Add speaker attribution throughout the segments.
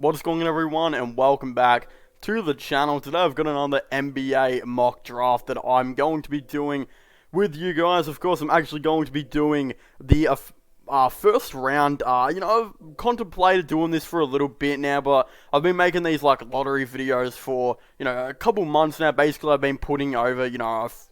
Speaker 1: What's going on, everyone, and welcome back to the channel. Today I've got another NBA mock draft that I'm going to be doing with you guys. Of course, I'm actually going to be doing the first round. I've contemplated doing this for a little bit now, but I've been making these like lottery videos for, a couple months now. Basically, I've been putting over,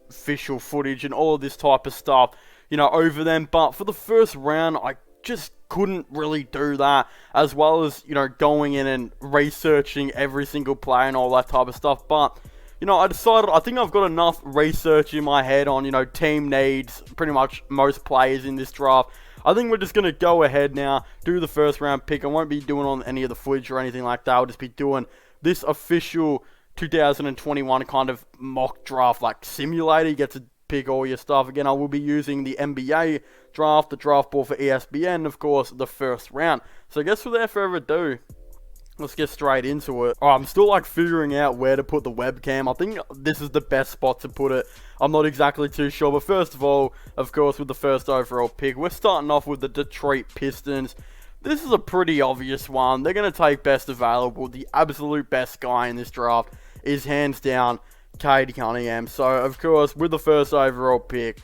Speaker 1: official footage and all of this type of stuff, over them. But for the first round, I just couldn't really do that, as well as, going in and researching every single player and all that type of stuff. But, I decided, I think I've got enough research in my head on, team needs, pretty much most players in this draft. I think we're just going to go ahead now, do the first round pick. I won't be doing on any of the footage or anything like that. I'll just be doing this official 2021 kind of mock draft, like simulator. You get to pick all your stuff. Again, I will be using the NBA draft, the draft board for ESPN, of course, the first round. So I guess without further ado, let's get straight into it. I'm still like figuring out where to put the webcam. I think this is the best spot to put it. I'm not exactly too sure. But first of all, of course, with the first overall pick, we're starting off with the Detroit Pistons. This is a pretty obvious one. They're going to take best available. The absolute best guy in this draft is hands down Cade Cunningham. So, of course, with the first overall pick,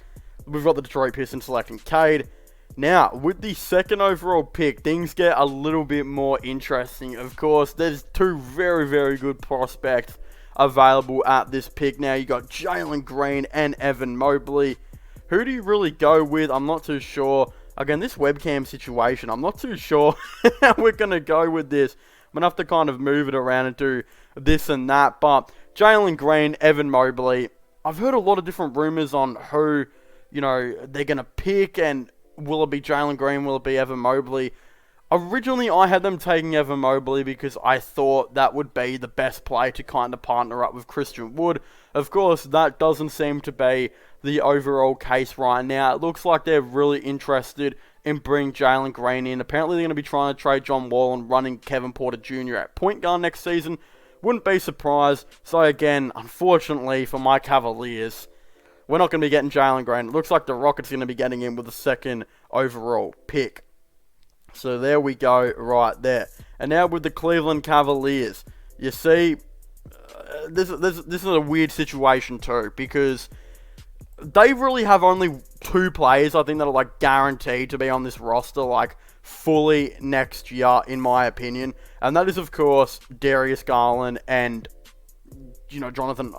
Speaker 1: we've got the Detroit Pistons selecting Cade. Now, with the second overall pick, things get a little bit more interesting. Of course, there's two very, very good prospects available at this pick. Now, you got Jalen Green and Evan Mobley. Who do you really go with? I'm not too sure. Again, this webcam situation, I'm not too sure how we're going to go with this. I'm going to have to kind of move it around and do this and that. But Jalen Green, Evan Mobley, I've heard a lot of different rumors on who, they're going to pick, and will it be Jalen Green, will it be Evan Mobley? Originally, I had them taking Evan Mobley because I thought that would be the best play to kind of partner up with Christian Wood. Of course, that doesn't seem to be the overall case right now. It looks like they're really interested in bringing Jalen Green in. Apparently, they're going to be trying to trade John Wall and running Kevin Porter Jr. at point guard next season. Wouldn't be surprised. So again, unfortunately for my Cavaliers, we're not going to be getting Jalen Green. It looks like the Rockets are going to be getting in with the second overall pick. So there we go right there. And now with the Cleveland Cavaliers, you see, this is a weird situation too, because they really have only two players, I think, that are like guaranteed to be on this roster, like fully next year, in my opinion. And that is, of course, Darius Garland and, Jonathan,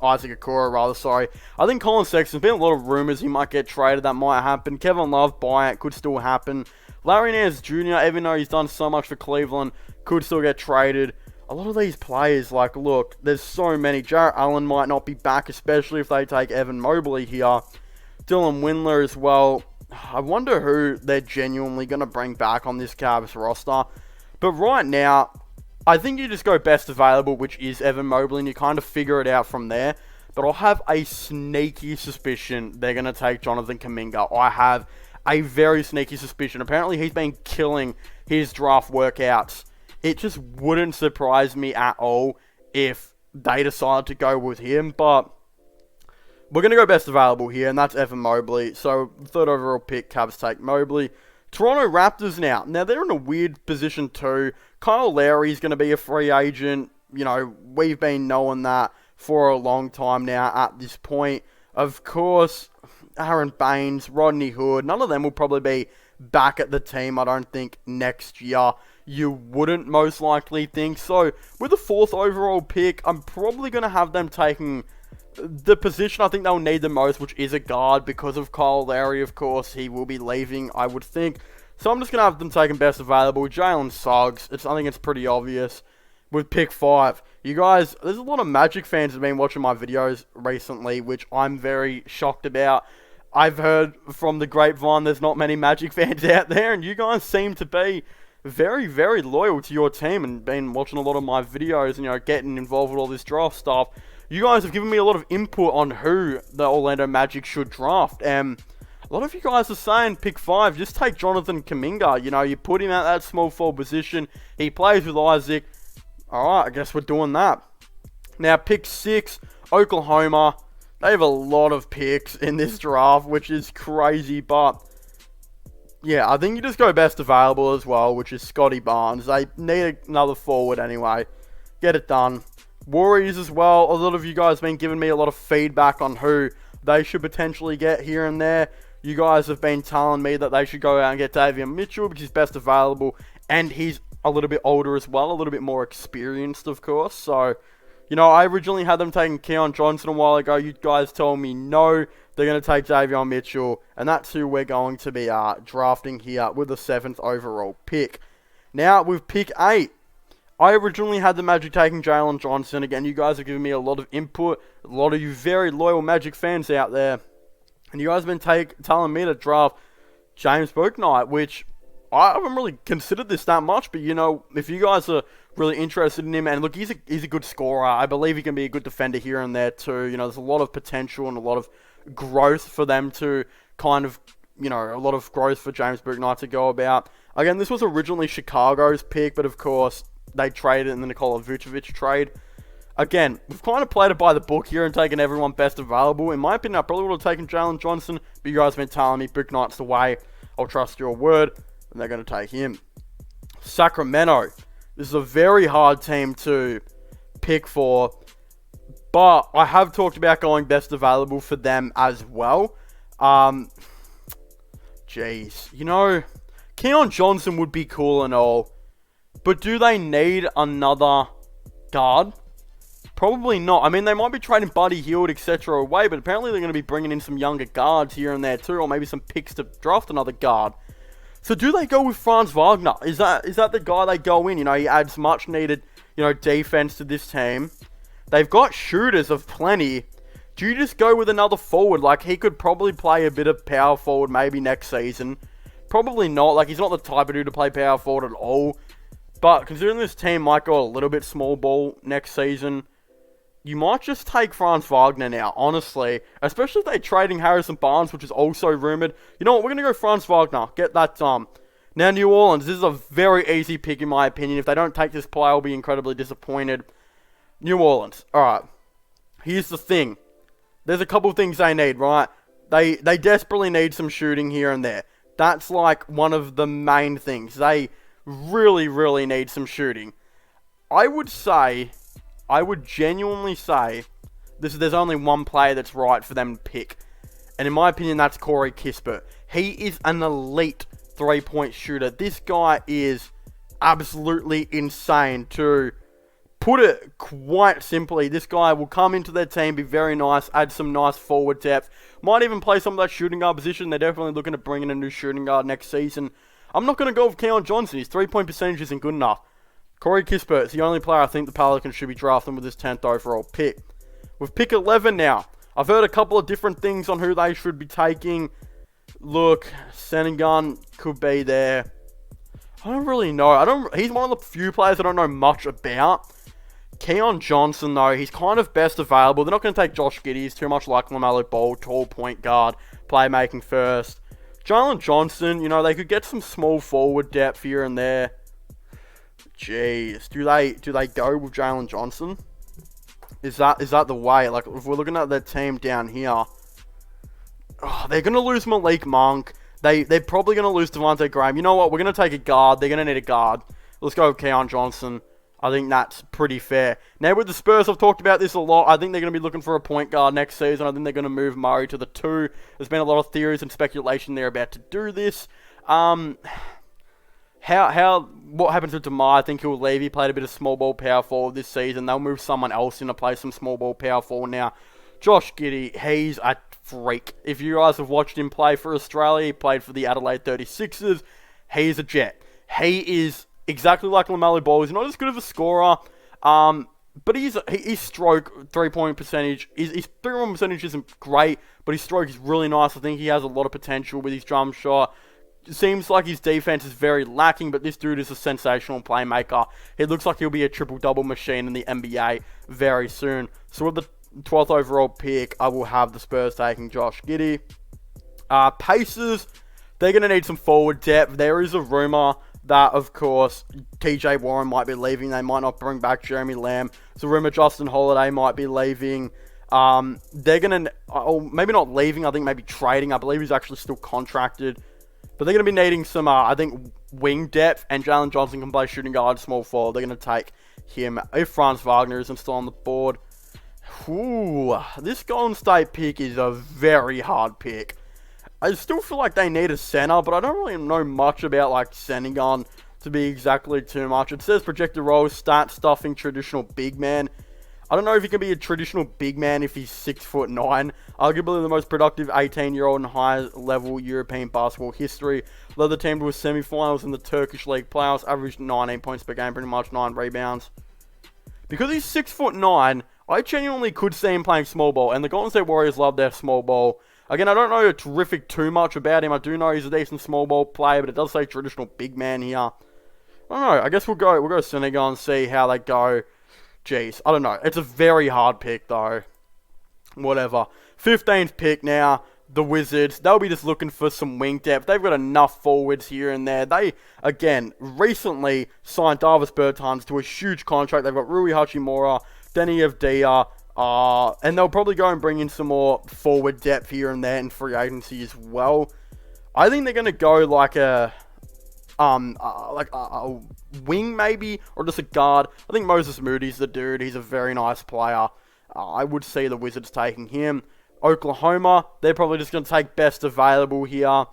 Speaker 1: Isaac Okoro, rather, sorry. I think Colin Sexton's been a lot of rumors he might get traded. That might happen. Kevin Love buyout could still happen. Larry Nance Jr., even though he's done so much for Cleveland, could still get traded. A lot of these players, like, look, there's so many. Jarrett Allen might not be back, especially if they take Evan Mobley here. Dylan Windler as well. I wonder who they're genuinely going to bring back on this Cavs roster. But right now, I think you just go best available, which is Evan Mobley, and you kind of figure it out from there. But I'll have a sneaky suspicion they're going to take Jonathan Kuminga. I have a very sneaky suspicion. Apparently, he's been killing his draft workouts. It just wouldn't surprise me at all if they decide to go with him. But we're going to go best available here, and that's Evan Mobley. So, third overall pick, Cavs take Mobley. Toronto Raptors now. Now, they're in a weird position too. Kyle Lowry's going to be a free agent. We've been knowing that for a long time now at this point. Of course, Aaron Baines, Rodney Hood, none of them will probably be back at the team, I don't think, next year. You wouldn't most likely think. So, with the fourth overall pick, I'm probably going to have them taking the position I think they'll need the most, which is a guard, because of Kyle Lowry, of course. He will be leaving, I would think. So I'm just going to have them taking best available. Jalen Suggs, I think it's pretty obvious. With pick 5. You guys, there's a lot of Magic fans that have been watching my videos recently, which I'm very shocked about. I've heard from the grapevine there's not many Magic fans out there, and you guys seem to be very, very loyal to your team and been watching a lot of my videos and, getting involved with all this draft stuff. You guys have given me a lot of input on who the Orlando Magic should draft. A lot of you guys are saying pick 5, just take Jonathan Kuminga. You put him at that small forward position. He plays with Isaac. Alright, I guess we're doing that. Now, pick 6, Oklahoma. They have a lot of picks in this draft, which is crazy, but Yeah, I think you just go best available as well, which is Scotty Barnes. They need another forward anyway. Get it done. Warriors as well. A lot of you guys have been giving me a lot of feedback on who they should potentially get here and there. You guys have been telling me that they should go out and get Davion Mitchell because he's best available. And he's a little bit older as well. A little bit more experienced, of course. So, you know, I originally had them taking Keon Johnson a while ago. You guys told me no, they're going to take Davion Mitchell. And that's who we're going to be drafting here with the 7th overall pick. Now, with pick 8, I originally had the Magic taking Jalen Johnson. Again, you guys have given me a lot of input. A lot of you very loyal Magic fans out there. And you guys have been telling me to draft James Bouknight, which I haven't really considered this that much. But, you know, if you guys are really interested in him, and look, he's a good scorer. I believe he can be a good defender here and there too. You know, there's a lot of potential and a lot of growth for them to kind of, you know, a lot of growth for James Bouknight to go about. Again, this was originally Chicago's pick, but of course, they traded in the Nikola Vucevic trade. Again, we've kind of played it by the book here and taken everyone best available. In my opinion, I probably would have taken Jalen Johnson, but you guys have been telling me Bouknight's the way. I'll trust your word, and they're going to take him. Sacramento. This is a very hard team to pick for, but I have talked about going best available for them as well. Jeez. You know, Keon Johnson would be cool and all, but do they need another guard? Probably not. I mean, they might be trading Buddy Hield, etc. away, but apparently they're going to be bringing in some younger guards here and there too, or maybe some picks to draft another guard. So do they go with Franz Wagner? Is that the guy they go in? You know, he adds much needed, you know, defense to this team. They've got shooters of plenty. Do you just go with another forward? Like, he could probably play a bit of power forward maybe next season. Probably not. Like, he's not the type of dude to play power forward at all. But considering this team might go a little bit small ball next season, you might just take Franz Wagner now, honestly. Especially if they're trading Harrison Barnes, which is also rumored. You know what? We're going to go Franz Wagner. Get that done. Now, New Orleans. This is a very easy pick, in my opinion. If they don't take this player, I'll be incredibly disappointed. New Orleans. Alright. Here's the thing. There's a couple of things they need, right? They desperately need some shooting here and there. That's like one of the main things. They really, really need some shooting. I would genuinely say, there's only one player that's right for them to pick. And in my opinion, that's Corey Kispert. He is an elite three-point shooter. This guy is absolutely insane. To put it quite simply, this guy will come into their team, be very nice, add some nice forward depth. Might even play some of that shooting guard position. They're definitely looking to bring in a new shooting guard next season. I'm not going to go with Keon Johnson. His three-point percentage isn't good enough. Corey Kispert is the only player I think the Pelicans should be drafting with this 10th overall pick. With pick 11 now, I've heard a couple of different things on who they should be taking. Look, Sengun could be there. I don't really know. He's one of the few players I don't know much about. Keon Johnson, though, he's kind of best available. They're not going to take Josh Giddey. He's too much like LaMelo Ball, tall point guard, playmaking first. Jalen Johnson, you know, they could get some small forward depth here and there. Jeez, do they go with Jalen Johnson? Is that the way? Like, if we're looking at their team down here, they're gonna lose Malik Monk. They're probably gonna lose Devontae Graham. You know what? We're gonna take a guard. They're gonna need a guard. Let's go with Keon Johnson. I think that's pretty fair. Now with the Spurs, I've talked about this a lot. I think they're going to be looking for a point guard next season. I think they're going to move Murray to the 2. There's been a lot of theories and speculation they're about to do this. What happens with DeMar? I think he'll leave. He played a bit of small ball power forward this season. They'll move someone else in to play some small ball power forward now. Josh Giddey, he's a freak. If you guys have watched him play for Australia, he played for the Adelaide 36ers. He's a jet. He is exactly like LaMelo Ball. He's not as good of a scorer, but his stroke, three-point percentage, his three-point percentage isn't great, but his stroke is really nice. I think he has a lot of potential with his drum shot. It seems like his defense is very lacking, but this dude is a sensational playmaker. He looks like he'll be a triple-double machine in the NBA very soon. So with the 12th overall pick, I will have the Spurs taking Josh Giddey. Pacers, they're going to need some forward depth. There is a rumor that, of course, TJ Warren might be leaving. They might not bring back Jeremy Lamb. There's a rumor Justin Holiday might be leaving. They're going to, maybe not leaving, I think maybe trading. I believe he's actually still contracted. But they're going to be needing some, I think, wing depth, and Jalen Johnson can play shooting guard, small forward. They're going to take him if Franz Wagner isn't still on the board. Ooh, this Golden State pick is a very hard pick. I still feel like they need a center, but I don't really know much about, like, Senegal to be exactly too much. It says projected role, stat stuffing, traditional big man. I don't know if he can be a traditional big man if he's 6'9". Arguably the most productive 18-year-old in high-level European basketball history. Led the team to a semi-finals in the Turkish League playoffs. Averaged 19 points per game, pretty much 9 rebounds. Because he's 6'9", I genuinely could see him playing small ball. And the Golden State Warriors love their small ball. Again, I don't know too much about him. I do know he's a decent small ball player, but it does say traditional big man here. I don't know. I guess we'll go Senegal and see how they go. Jeez, I don't know. It's a very hard pick, though. Whatever. 15th pick now, the Wizards. They'll be just looking for some wing depth. They've got enough forwards here and there. They, again, recently signed Davis Bertans to a huge contract. They've got Rui Hachimura, Denny Avdia, and they'll probably go and bring in some more forward depth here and there in free agency as well. I think they're going to go like a wing maybe, or just a guard. I think Moses Moody's the dude. He's a very nice player. I would see the Wizards taking him. Oklahoma, they're probably just going to take best available here.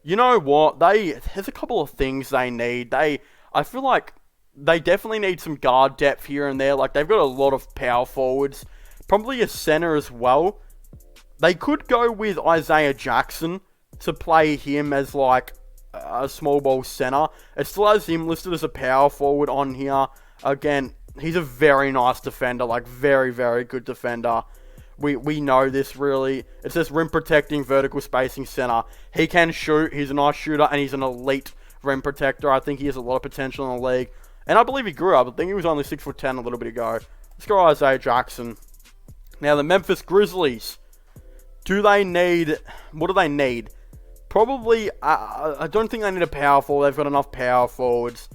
Speaker 1: You know what? There's a couple of things they need. I feel like they definitely need some guard depth here and there. Like, they've got a lot of power forwards. Probably a center as well. They could go with Isaiah Jackson to play him as, like, a small ball center. It still has him listed as a power forward on here. Again, he's a very nice defender, like very, very good defender. We know this really. It says rim protecting, vertical spacing center. He can shoot. He's a nice shooter, and he's an elite rim protector. I think he has a lot of potential in the league. And I believe he grew up. I think he was only 6'10" a little bit ago. Let's go Isaiah Jackson. Now, the Memphis Grizzlies. What do they need? Probably, I don't think they need a power forward. They've got enough power forwards.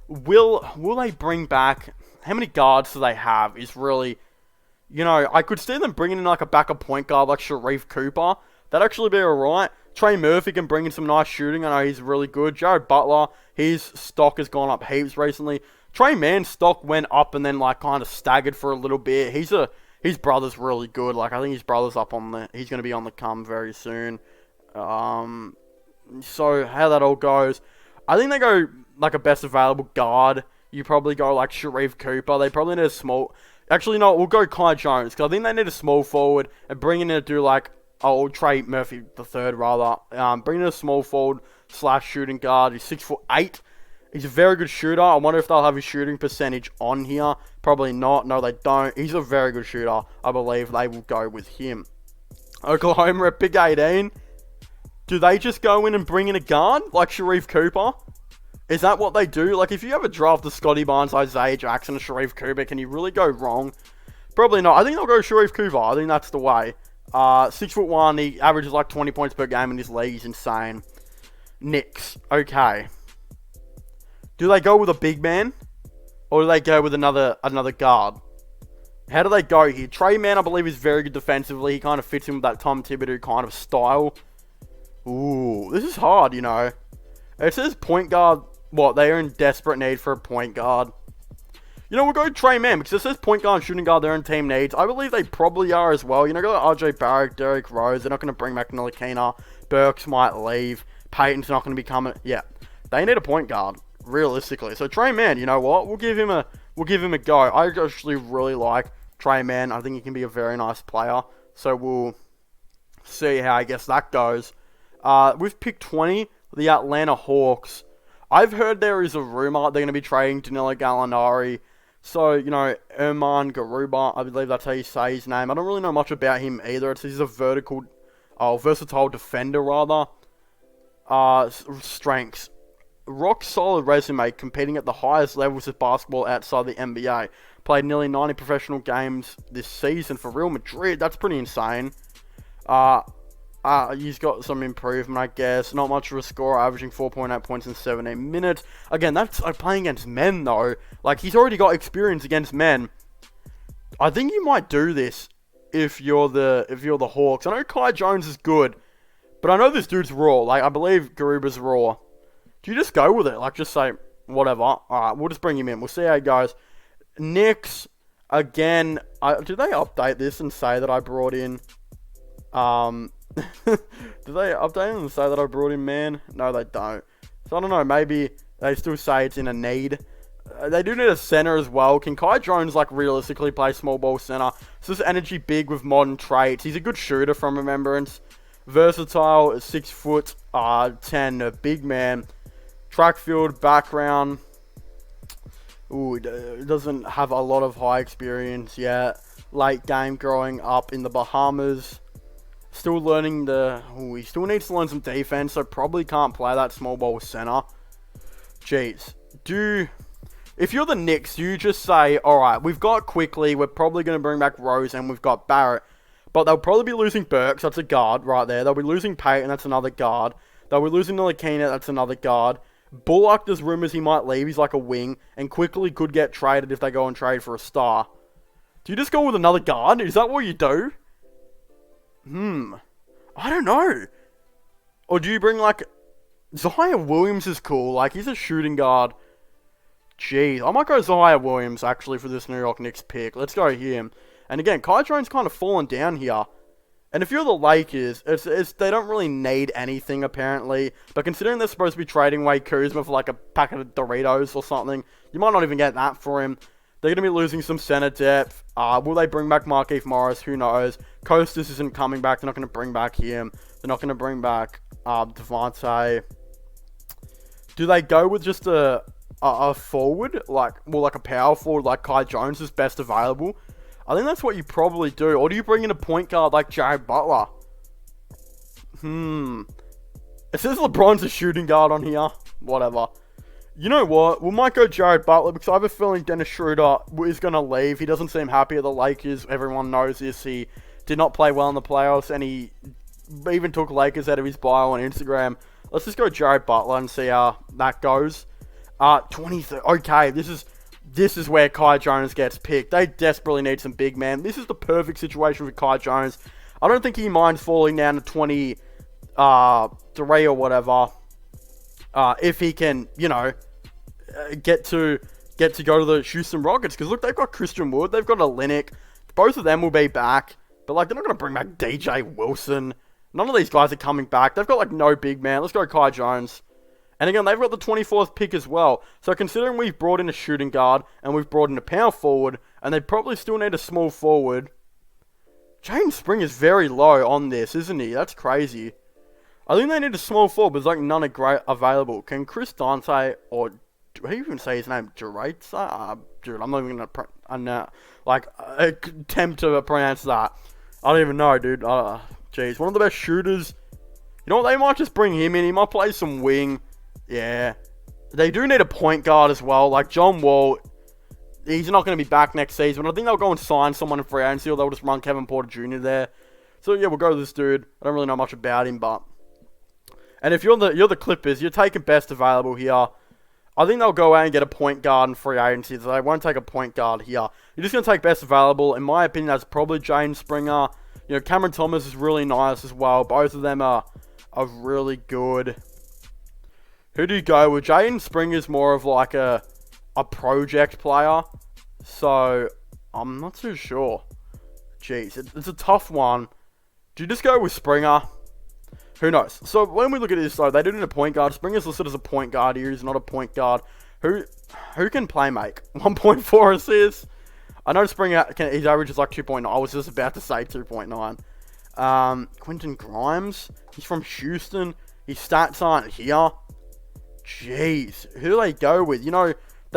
Speaker 1: Will they bring back... How many guards do they have is really... You know, I could see them bringing in like a backup point guard like Sharif Cooper. That'd actually be alright. Trey Murphy can bring in some nice shooting. I know he's really good. Jared Butler, his stock has gone up heaps recently. Trey Mann's stock went up and then like kind of staggered for a little bit. His brother's really good. Like, I think his brother's he's going to be on the come very soon. So how that all goes, I think they go like a best available guard. You probably go like Sharif Cooper. They probably need a small... Actually, no, we'll go Kai Jones, because I think they need a small forward and bring in a dude like Trey Murphy the third rather. Bring in a small forward / shooting guard. He's 6'8". He's a very good shooter. I wonder if they'll have his shooting percentage on here. Probably not. No, they don't. He's a very good shooter. I believe they will go with him. Oklahoma at pick 18. Do they just go in and bring in a guard like Sharif Cooper? Is that what they do? Like, if you have a draft of Scotty Barnes, Isaiah Jackson, and Sharif Cooper, can you really go wrong? Probably not. I think they'll go Sharif Cooper. I think that's the way. 6'1", he averages like 20 points per game in his league. He's insane. Knicks. Okay. Do they go with a big man? Or do they go with another guard? How do they go here? Trey Mann, I believe, is very good defensively. He kind of fits in with that Tom Thibodeau kind of style. Ooh, this is hard, you know. It says point guard. What? They are in desperate need for a point guard. You know, we'll go Trey Mann, because it says point guard and shooting guard their own team needs. I believe they probably are as well. You know, go like RJ Barrett, Derrick Rose. They're not going to bring back Ntilikina. Burks might leave. Payton's not going to be coming. Yeah, they need a point guard, realistically. So Trey Mann, you know what? We'll give him a go. I actually really like Trey Mann. I think he can be a very nice player. So we'll see how I guess that goes. We've picked 20, the Atlanta Hawks. I've heard there is a rumor they're going to be trading Danilo Gallinari. So, you know, Erman Garuba, I believe that's how you say his name. I don't really know much about him either. It says he's a versatile defender, rather. Strengths. Rock solid resume, competing at the highest levels of basketball outside the NBA. Played nearly 90 professional games this season for Real Madrid. That's pretty insane. He's got some improvement, I guess. Not much of a score, averaging 4.8 points in 17 minutes. Again, that's playing against men, though. Like, he's already got experience against men. I think you might do this if you're the Hawks. I know Kai Jones is good, But I know this dude's raw. Like, I believe Garuba's raw. Do you just go with it? Like, just say, whatever. Alright, we'll just bring him in. We'll see how it goes. Knicks, again, did they update this and say that I brought in, did they update it and say that I brought in man? No, they don't. So, I don't know, maybe they still say it's in a need. They do need a center as well. Can Kai Jones, like, realistically play small ball center? So, this energy big with modern traits. He's a good shooter from remembrance. Versatile, 6 foot, 10, a big man. Track field background. Ooh, he doesn't have a lot of high experience yet. Late game growing up in the Bahamas. Still learning he still needs to learn some defense, so probably can't play that small ball center. Jeez. If you're the Knicks, you just say, alright, we've got Quickly, we're probably going to bring back Rose, and we've got Barrett. But they'll probably be losing Burks, that's a guard right there. They'll be losing Payton, that's another guard. They'll be losing Ntilikina, that's another guard. Bullock, there's rumors he might leave, he's like a wing. And Quickly could get traded if they go and trade for a star. Do you just go with another guard? Is that what you do? I don't know. Or do you bring, like... Zion Williams is cool, like, he's a shooting guard. Jeez, I might go Zion Williams, actually, for this New York Knicks pick. Let's go him. And again, Kai Jones kind of fallen down here. And if you're the Lakers, they don't really need anything, apparently. But considering they're supposed to be trading away Kuzma for like a packet of Doritos or something, you might not even get that for him. They're going to be losing some center depth. Will they bring back Markieff Morris? Who knows? Kostas isn't coming back. They're not going to bring back him. They're not going to bring back Devontae. Do they go with just a forward? Like a power forward like Kai Jones is best available? I think that's what you probably do. Or do you bring in a point guard like Jared Butler? It says LeBron's a shooting guard on here. Whatever. You know what? We might go Jared Butler because I have a feeling Dennis Schroeder is going to leave. He doesn't seem happy at the Lakers. Everyone knows this. He did not play well in the playoffs and he even took Lakers out of his bio on Instagram. Let's just go Jared Butler and see how that goes. 23. Okay, this is where Kai Jones gets picked. They desperately need some big man. This is the perfect situation for Kai Jones. I don't think he minds falling down to 23 or whatever. If he can, get to go to the Houston Rockets. Because look, they've got Christian Wood. They've got Olynyk. Both of them will be back. But like, they're not going to bring back DJ Wilson. None of these guys are coming back. They've got like no big man. Let's go Kai Jones. And again, they've got the 24th pick as well. So considering we've brought in a shooting guard and we've brought in a power forward, and they probably still need a small forward. Jaden Spring is very low on this, isn't he? That's crazy. I think they need a small forward, but there's like none are great available. Can Chris Dante, or do I even say his name? Duratsa? Dude, I'm not even going to attempt to pronounce that. I don't even know, dude. Jeez, one of the best shooters. You know what? They might just bring him in. He might play some wing. Yeah. They do need a point guard as well. Like John Wall, he's not going to be back next season. I think they'll go and sign someone in free agency, or they'll just run Kevin Porter Jr. there. So yeah, we'll go with this dude. I don't really know much about him, but... And if you're the Clippers, you're taking best available here. I think they'll go out and get a point guard in free agency. So they won't take a point guard here. You're just going to take best available. In my opinion, that's probably Jane Springer. Cameron Thomas is really nice as well. Both of them are really good. Who do you go with? Jaden Springer is more of like a project player. So, I'm not too sure. Jeez, it's a tough one. Do you just go with Springer? Who knows? So, when we look at this, though, they do need a point guard. Springer's listed as a point guard here. He's not a point guard. Who can play make? 1.4 assists? I know Springer, his average is like 2.9. I was just about to say 2.9. Quentin Grimes. He's from Houston. His stats aren't here. Jeez. Who do they go with? They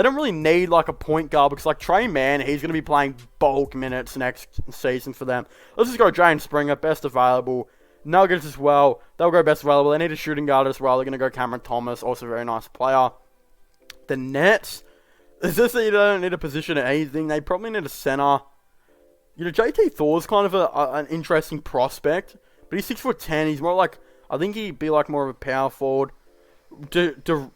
Speaker 1: don't really need like a point guard because like Trey Mann, he's going to be playing bulk minutes next season for them. Let's just go Jane Springer, best available. Nuggets as well. They'll go best available. They need a shooting guard as well. They're going to go Cameron Thomas, also a very nice player. The Nets. Is this that you don't need a position at anything? They probably need a center. JT Thor's kind of an interesting prospect. But he's 6'10". He's more like... I think he'd be like more of a power forward. Deron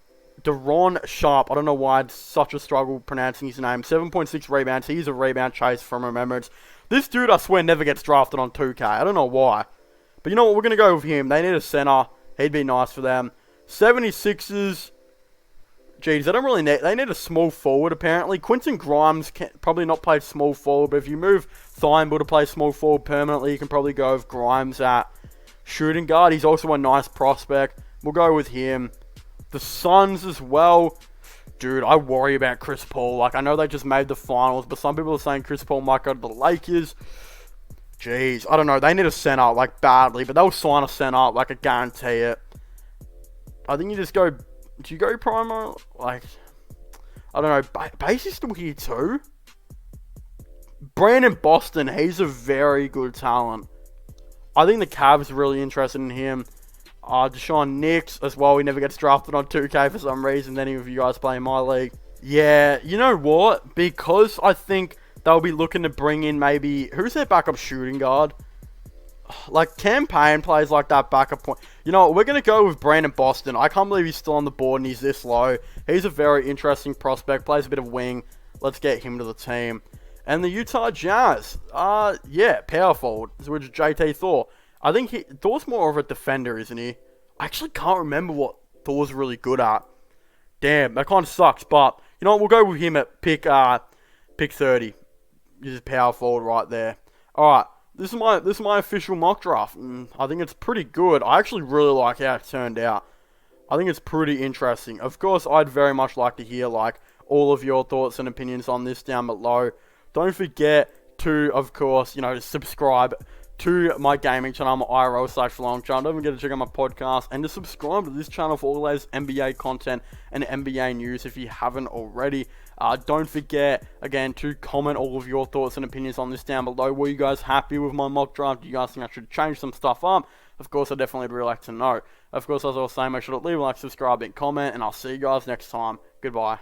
Speaker 1: Sharp. I don't know why it's such a struggle pronouncing his name. 7.6 rebounds. He's a rebound chase from remembrance. This dude, I swear, never gets drafted on 2K. I don't know why. But you know what? We're going to go with him. They need a center. He'd be nice for them. 76ers. Geez, they don't really need... They need a small forward, apparently. Quentin Grimes can probably not play small forward, but if you move Thibault to play small forward permanently, you can probably go with Grimes at shooting guard. He's also a nice prospect. We'll go with him. The Suns as well. Dude, I worry about Chris Paul. Like, I know they just made the finals, but some people are saying Chris Paul might go to the Lakers. Jeez, I don't know. They need a center, like, badly, but they'll sign a center, like, I guarantee it. I think you just go... Do you go Primo? Like, I don't know. Base is still here too. Brandon Boston, he's a very good talent. I think the Cavs are really interested in him. Deshaun Knicks as well. He never gets drafted on 2K for some reason. Any of you guys play in my league. Yeah, you know what? Because I think they'll be looking to bring in maybe... Who's their backup shooting guard? Like, Campaign plays like that backup point. You know what? We're going to go with Brandon Boston. I can't believe he's still on the board and he's this low. He's a very interesting prospect. Plays a bit of wing. Let's get him to the team. And the Utah Jazz. Yeah, power forward. Which is JT Thor. I think Thor's more of a defender, isn't he? I actually can't remember what Thor's really good at. Damn, that kind of sucks. But, you know what? We'll go with him at pick 30. He's a power forward right there. Alright. This is my official mock draft, and I think it's pretty good. I actually really like how it turned out. I think it's pretty interesting. Of course, I'd very much like to hear like all of your thoughts and opinions on this down below. Don't forget to, of course, subscribe to my gaming channel, my IRL/LongJohn. Don't forget to check out my podcast and to subscribe to this channel for all those NBA content and NBA news if you haven't already. Don't forget, again, to comment all of your thoughts and opinions on this down below. Were you guys happy with my mock draft? Do you guys think I should change some stuff up? Of course, I'd definitely really like to know. Of course, as I was saying, make sure to leave a like, subscribe, and comment, and I'll see you guys next time. Goodbye.